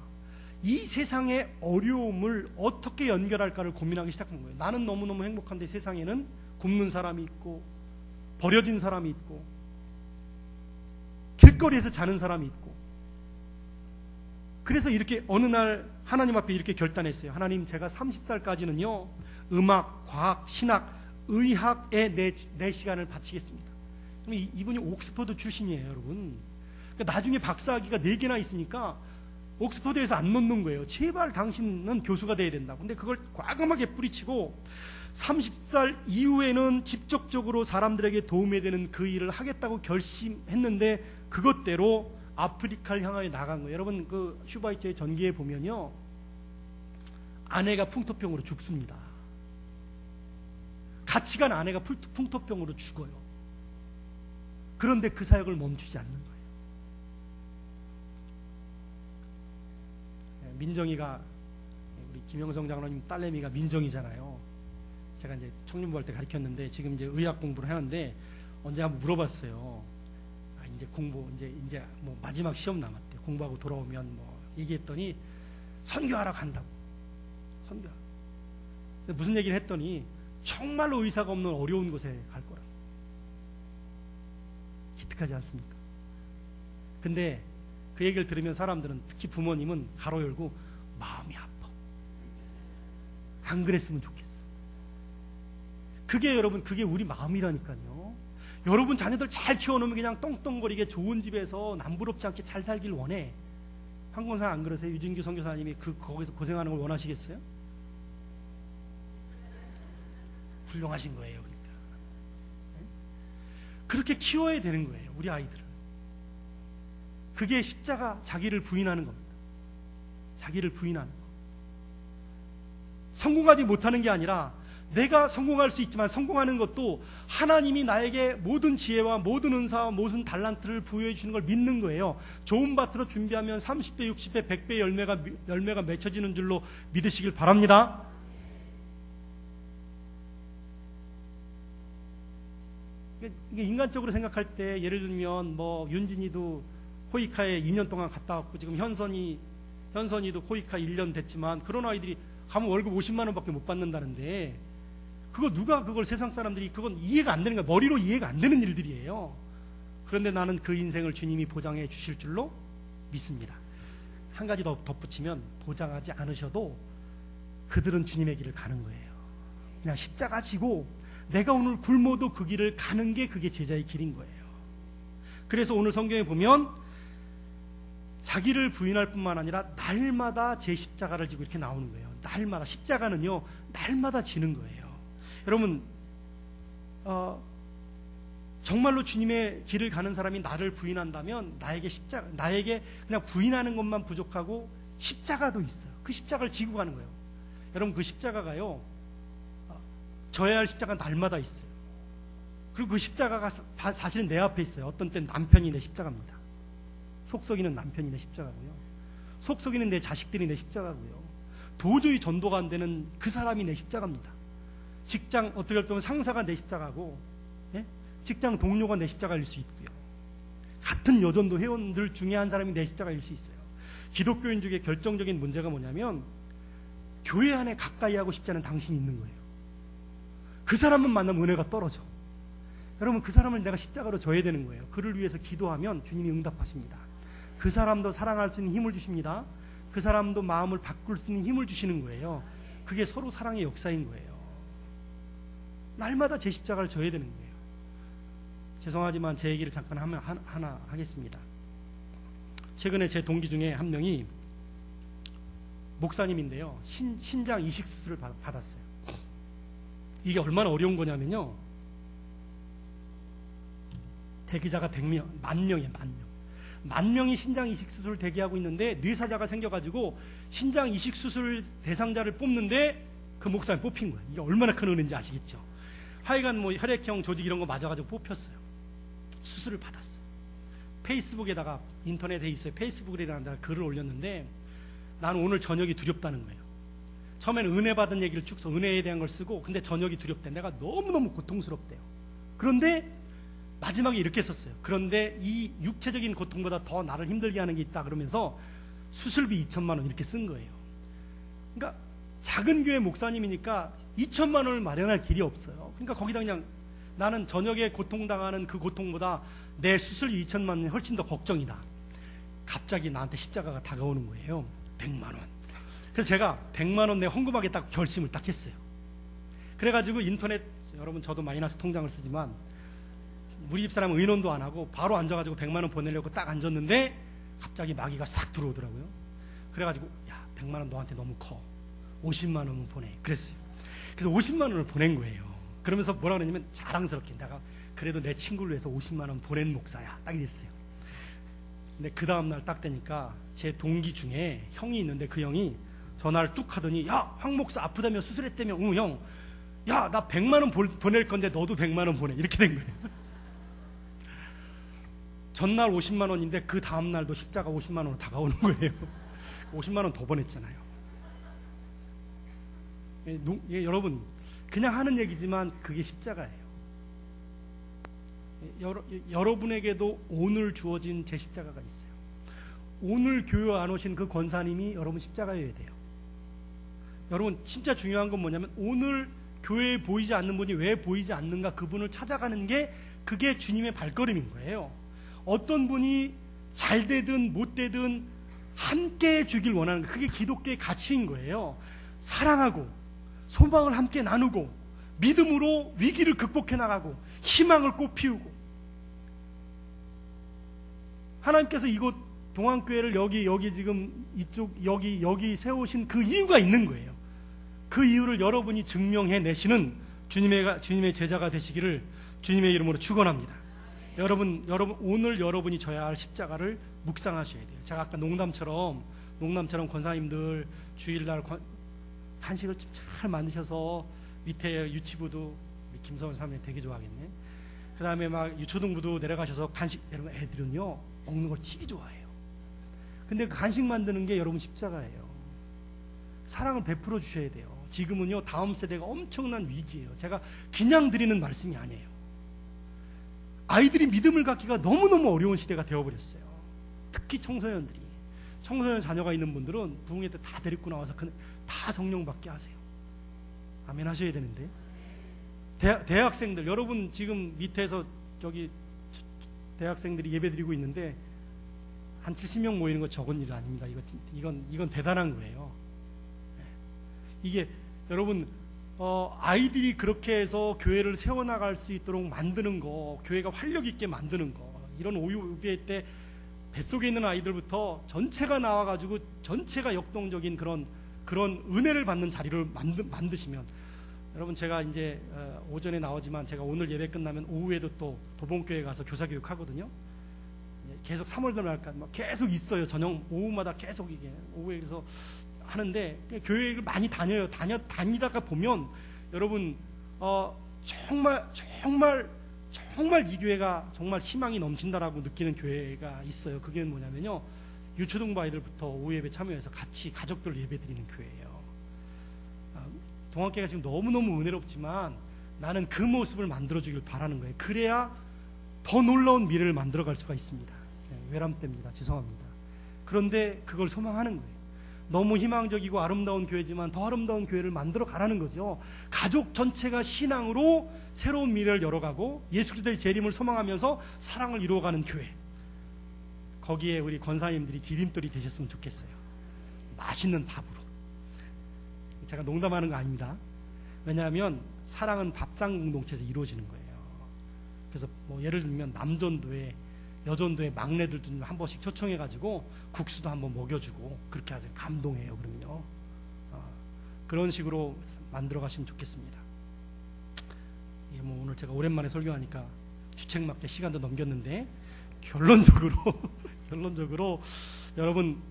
S1: 이 세상의 어려움을 어떻게 연결할까를 고민하기 시작한 거예요. 나는 너무너무 행복한데 세상에는 굶는 사람이 있고 버려진 사람이 있고 길거리에서 자는 사람이 있고. 그래서 이렇게 어느 날 하나님 앞에 이렇게 결단했어요. 하나님, 제가 30살까지는요 음악, 과학, 신학, 의학에 내 시간을 바치겠습니다. 그럼 이분이 옥스퍼드 출신이에요, 여러분. 그러니까 나중에 박사학위가 4개나 있으니까 옥스퍼드에서 안 놓는 거예요. 제발 당신은 교수가 돼야 된다고. 근데 그걸 과감하게 뿌리치고 30살 이후에는 직접적으로 사람들에게 도움이 되는 그 일을 하겠다고 결심했는데 그것대로 아프리카를 향하여 나간 거예요. 여러분, 그 슈바이처의 전기에 보면요, 아내가 풍토병으로 죽습니다. 같이 간 아내가 풍토병으로 죽어요. 그런데 그 사역을 멈추지 않는 거예요. 민정이가, 우리 김영성 장로님 딸내미가 민정이잖아요. 제가 이제 청년부 할 때 가르쳤는데 지금 이제 의학 공부를 하는데 언제 한번 물어봤어요. 이제 공부 이제 뭐 마지막 시험 남았대. 공부하고 돌아오면 뭐 얘기했더니 선교하러 간다고. 선교하러. 근데 무슨 얘기를 했더니 정말로 의사가 없는 어려운 곳에 갈 거라고. 기특하지 않습니까? 근데 그 얘기를 들으면 사람들은, 특히 부모님은 가로 열고 마음이 아파. 안 그랬으면 좋겠어. 그게 여러분, 그게 우리 마음이라니까요. 여러분 자녀들 잘 키워놓으면 그냥 떵떵거리게 좋은 집에서 남부럽지 않게 잘 살길 원해. 황건사 안 그러세요? 유진규 선교사님이 거기서 고생하는 걸 원하시겠어요? 훌륭하신 거예요. 그러니까 그렇게 키워야 되는 거예요, 우리 아이들을. 그게 십자가, 자기를 부인하는 겁니다. 자기를 부인하는 거. 성공하지 못하는 게 아니라 내가 성공할 수 있지만 성공하는 것도 하나님이 나에게 모든 지혜와 모든 은사와 모든 달란트를 부여해 주시는 걸 믿는 거예요. 좋은 밭으로 준비하면 30배, 60배, 100배 열매가 맺혀지는 줄로 믿으시길 바랍니다. 이게 인간적으로 생각할 때, 예를 들면 뭐 윤진이도 코이카에 2년 동안 갔다 왔고 지금 현선이도 코이카 1년 됐지만 그런 아이들이 가면 월급 50만 원밖에 못 받는다는데 누가 그걸, 세상 사람들이 그건 이해가 안 되는 거야. 머리로 이해가 안 되는 일들이에요. 그런데 나는 그 인생을 주님이 보장해 주실 줄로 믿습니다. 한 가지 더 덧붙이면, 보장하지 않으셔도 그들은 주님의 길을 가는 거예요. 그냥 십자가 지고 내가 오늘 굶어도 그 길을 가는 게 그게 제자의 길인 거예요. 그래서 오늘 성경에 보면 자기를 부인할 뿐만 아니라 날마다 제 십자가를 지고 이렇게 나오는 거예요. 날마다. 십자가는요 날마다 지는 거예요. 여러분 정말로 주님의 길을 가는 사람이 나를 부인한다면 나에게 그냥 부인하는 것만 부족하고 십자가도 있어요. 그 십자가를 지고 가는 거예요. 여러분 그 십자가가요 져야 할 십자가는 날마다 있어요. 그리고 그 십자가가 사실은 내 앞에 있어요. 어떤 때는 남편이 내 십자가입니다. 속 썩이는 남편이 내 십자가고요. 속 썩이는 내 자식들이 내 십자가고요. 도저히 전도가 안 되는 그 사람이 내 십자가입니다. 직장 어떻게 보면 상사가 내 십자가고, 예? 직장 동료가 내 십자가일 수 있고요. 같은 여전도 회원들 중에 한 사람이 내 십자가일 수 있어요. 기독교인 중에 결정적인 문제가 뭐냐면 교회 안에 가까이 하고 싶지 않은 당신이 있는 거예요. 그 사람만 만나면 은혜가 떨어져. 여러분 그 사람을 내가 십자가로 져야 되는 거예요. 그를 위해서 기도하면 주님이 응답하십니다. 그 사람도 사랑할 수 있는 힘을 주십니다. 그 사람도 마음을 바꿀 수 있는 힘을 주시는 거예요. 그게 서로 사랑의 역사인 거예요. 날마다 제 십자가를 져야 되는 거예요. 죄송하지만 제 얘기를 잠깐 하나 하겠습니다. 최근에 제 동기 중에 한 명이 목사님인데요. 신장 이식 수술을 받았어요. 이게 얼마나 어려운 거냐면요. 대기자가 100명, 10,000명이에요. 10,000명. 10,000명이 신장 이식 수술을 대기하고 있는데 뇌사자가 생겨가지고 신장 이식 수술 대상자를 뽑는데 그 목사님 뽑힌 거예요. 이게 얼마나 큰 은혜인지 아시겠죠? 하여간 뭐 혈액형 조직 이런 거 맞아가지고 뽑혔어요. 수술을 받았어요. 페이스북에다가 인터넷에 있어요. 페이스북이라는 데다 글을 올렸는데 나는 오늘 저녁이 두렵다는 거예요. 처음에는 은혜 받은 얘기를 쭉 써. 은혜에 대한 걸 쓰고 근데 저녁이 두렵대. 내가 너무너무 고통스럽대요. 그런데 마지막에 이렇게 썼어요. 그런데 이 육체적인 고통보다 더 나를 힘들게 하는 게 있다 그러면서 수술비 2,000만 원 이렇게 쓴 거예요. 그러니까 작은 교회 목사님이니까 2,000만 원을 마련할 길이 없어요. 그러니까 거기다 그냥 나는 저녁에 고통당하는 그 고통보다 내 수술비 2,000만 원이 훨씬 더 걱정이다. 갑자기 나한테 십자가가 다가오는 거예요. 100만 원. 그래서 제가 100만 원 내 헌금하겠다고 결심을 딱 했어요. 그래가지고 인터넷, 여러분 저도 마이너스 통장을 쓰지만 우리 집사람은 의논도 안 하고 바로 앉아가지고 100만 원 보내려고 딱 앉았는데 갑자기 마귀가 싹 들어오더라고요. 그래가지고 야 100만 원 너한테 너무 커. 50만 원은 보내. 그랬어요. 그래서 50만 원을 보낸 거예요. 그러면서 뭐라 그러냐면 자랑스럽게 내가 그래도 내 친구를 위해서 50만 원 보낸 목사야. 딱 이랬어요. 근데 그 다음날 딱 되니까 제 동기 중에 형이 있는데 그 형이 전화를 뚝 하더니 야 황 목사 아프다며 수술했다며. 응 형. 야 나 100만 원 보낼 건데 너도 100만 원 보내. 이렇게 된 거예요. 전날 50만 원인데 그 다음날도 십자가 50만 원으로 다가오는 거예요. 50만 원 더 보냈잖아요. 여러분 그냥 하는 얘기지만 그게 십자가예요. 여러분에게도 오늘 주어진 제 십자가가 있어요. 오늘 교회 안 오신 그 권사님이 여러분 십자가여야 돼요. 여러분 진짜 중요한 건 뭐냐면 오늘 교회에 보이지 않는 분이 왜 보이지 않는가 그분을 찾아가는 게 그게 주님의 발걸음인 거예요. 어떤 분이 잘 되든 못 되든 함께 해주길 원하는 거 그게 기독교의 가치인 거예요. 사랑하고 소망을 함께 나누고 믿음으로 위기를 극복해 나가고 희망을 꽃피우고 하나님께서 이곳 동안교회를 여기 지금 이쪽 여기 세우신 그 이유가 있는 거예요. 그 이유를 여러분이 증명해 내시는 주님의 제자가 되시기를 주님의 이름으로 축원합니다. 여러분 오늘 여러분이 져야 할 십자가를 묵상하셔야 돼요. 제가 아까 농담처럼 권사님들 주일날 간식을 좀 잘 만드셔서 밑에 유치부도 김서원 사모님 되게 좋아하겠네. 그 다음에 막 유초등부도 내려가셔서 간식, 여러분 애들은요 먹는 걸 되게 좋아해요. 근데 그 간식 만드는 게 여러분 십자가예요. 사랑을 베풀어 주셔야 돼요. 지금은요 다음 세대가 엄청난 위기예요. 제가 그냥 드리는 말씀이 아니에요. 아이들이 믿음을 갖기가 너무너무 어려운 시대가 되어버렸어요. 특히 청소년 자녀가 있는 분들은 부흥회 때 다 데리고 나와서 다 성령 받게 하세요. 아멘 하셔야 되는데 대학생들 여러분 지금 밑에서 저기 대학생들이 예배 드리고 있는데 한 70명 모이는 거 적은 일 아닙니다. 이건 대단한 거예요. 이게 여러분 아이들이 그렇게 해서 교회를 세워나갈 수 있도록 만드는 거, 교회가 활력 있게 만드는 거, 이런 오유배 때 뱃속에 있는 아이들부터 전체가 나와가지고 전체가 역동적인 그런 은혜를 받는 자리를 만드시면, 여러분 제가 이제 오전에 나오지만 제가 오늘 예배 끝나면 오후에도 또 도봉교회 가서 교사교육 하거든요. 계속 3월 들어갈까 계속 있어요. 저녁 오후마다 계속 이게 오후에 그래서 하는데, 교회를 많이 다니다가 보면 여러분 정말 이 교회가 정말 희망이 넘친다라고 느끼는 교회가 있어요. 그게 뭐냐면요, 유초등부 아이들부터 오후 예배 참여해서 같이 가족들 예배 드리는 교회예요. 동학교가 지금 너무너무 은혜롭지만 나는 그 모습을 만들어주길 바라는 거예요. 그래야 더 놀라운 미래를 만들어갈 수가 있습니다. 외람됩니다. 죄송합니다. 그런데 그걸 소망하는 거예요. 너무 희망적이고 아름다운 교회지만 더 아름다운 교회를 만들어 가라는 거죠. 가족 전체가 신앙으로 새로운 미래를 열어가고 예수 그리스도의 재림을 소망하면서 사랑을 이루어가는 교회, 거기에 우리 권사님들이 디딤돌이 되셨으면 좋겠어요. 맛있는 밥으로. 제가 농담하는 거 아닙니다. 왜냐하면 사랑은 밥상 공동체에서 이루어지는 거예요. 그래서 뭐 예를 들면 남전도에 여전도에 막내들도 좀 한 번씩 초청해가지고 국수도 한번 먹여주고 그렇게 하세요. 감동해요. 그러면요. 그런 식으로 만들어 가시면 좋겠습니다. 예, 뭐 오늘 제가 오랜만에 설교하니까 주책 맞게 시간도 넘겼는데 결론적으로 여러분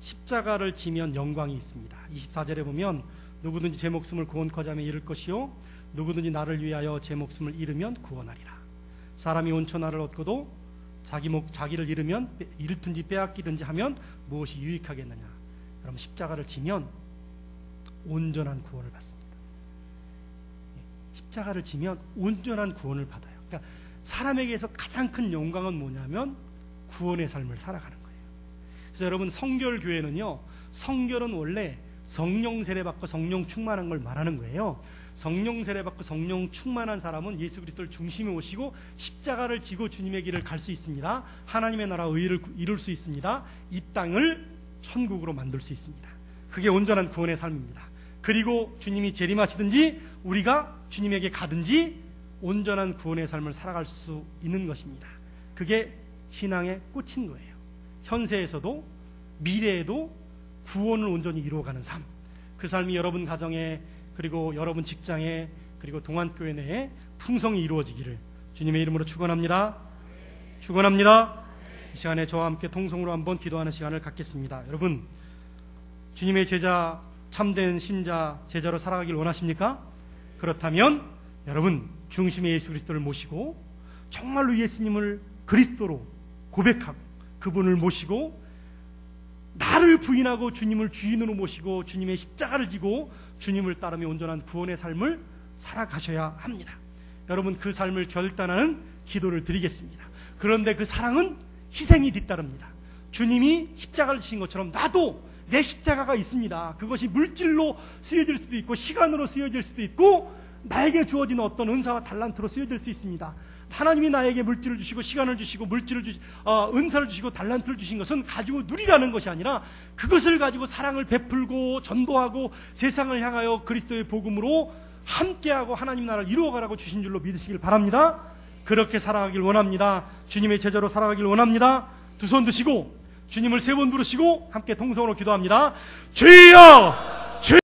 S1: 십자가를 지면 영광이 있습니다. 24절에 보면 누구든지 제 목숨을 구원코자 하면 잃을 것이요 누구든지 나를 위하여 제 목숨을 잃으면 구원하리라. 사람이 온천 나를 얻고도 자기를 잃든지 빼앗기든지 하면 무엇이 유익하겠느냐. 여러분 십자가를 지면 온전한 구원을 받습니다. 십자가를 지면 온전한 구원을 받아요. 그러니까 사람에게서 가장 큰 영광은 뭐냐면 구원의 삶을 살아가는 거예요. 그래서 여러분 성결교회는요, 성결은 원래 성령 세례받고 성령 충만한 걸 말하는 거예요. 성령 세례받고 성령 충만한 사람은 예수 그리스도를 중심에 오시고 십자가를 지고 주님의 길을 갈 수 있습니다. 하나님의 나라 의를 이룰 수 있습니다. 이 땅을 천국으로 만들 수 있습니다. 그게 온전한 구원의 삶입니다. 그리고 주님이 재림하시든지 우리가 주님에게 가든지 온전한 구원의 삶을 살아갈 수 있는 것입니다. 그게 신앙의 꽃인 거예요. 현세에서도 미래에도 구원을 온전히 이루어가는 삶, 그 삶이 여러분 가정에 그리고 여러분 직장에 그리고 동안교회 내에 풍성히 이루어지기를 주님의 이름으로 축원합니다. 축원합니다. 이 시간에 저와 함께 통성으로 한번 기도하는 시간을 갖겠습니다. 여러분, 주님의 제자, 참된 신자, 제자로 살아가길 원하십니까? 그렇다면 여러분 중심의 예수 그리스도를 모시고 정말로 예수님을 그리스도로 고백하고 그분을 모시고 나를 부인하고 주님을 주인으로 모시고 주님의 십자가를 지고 주님을 따르며 온전한 구원의 삶을 살아가셔야 합니다. 여러분 그 삶을 결단하는 기도를 드리겠습니다. 그런데 그 사랑은 희생이 뒤따릅니다. 주님이 십자가를 지신 것처럼 나도 내 십자가가 있습니다. 그것이 물질로 쓰여질 수도 있고 시간으로 쓰여질 수도 있고 나에게 주어진 어떤 은사와 달란트로 쓰여질 수 있습니다. 하나님이 나에게 물질을 주시고 시간을 주시고 은사를 주시고 달란트를 주신 것은 가지고 누리라는 것이 아니라 그것을 가지고 사랑을 베풀고 전도하고 세상을 향하여 그리스도의 복음으로 함께하고 하나님 나라를 이루어가라고 주신 줄로 믿으시길 바랍니다. 그렇게 살아가길 원합니다. 주님의 제자로 살아가길 원합니다. 두 손 드시고 주님을 세 번 부르시고 함께 통성으로 기도합니다. 주여!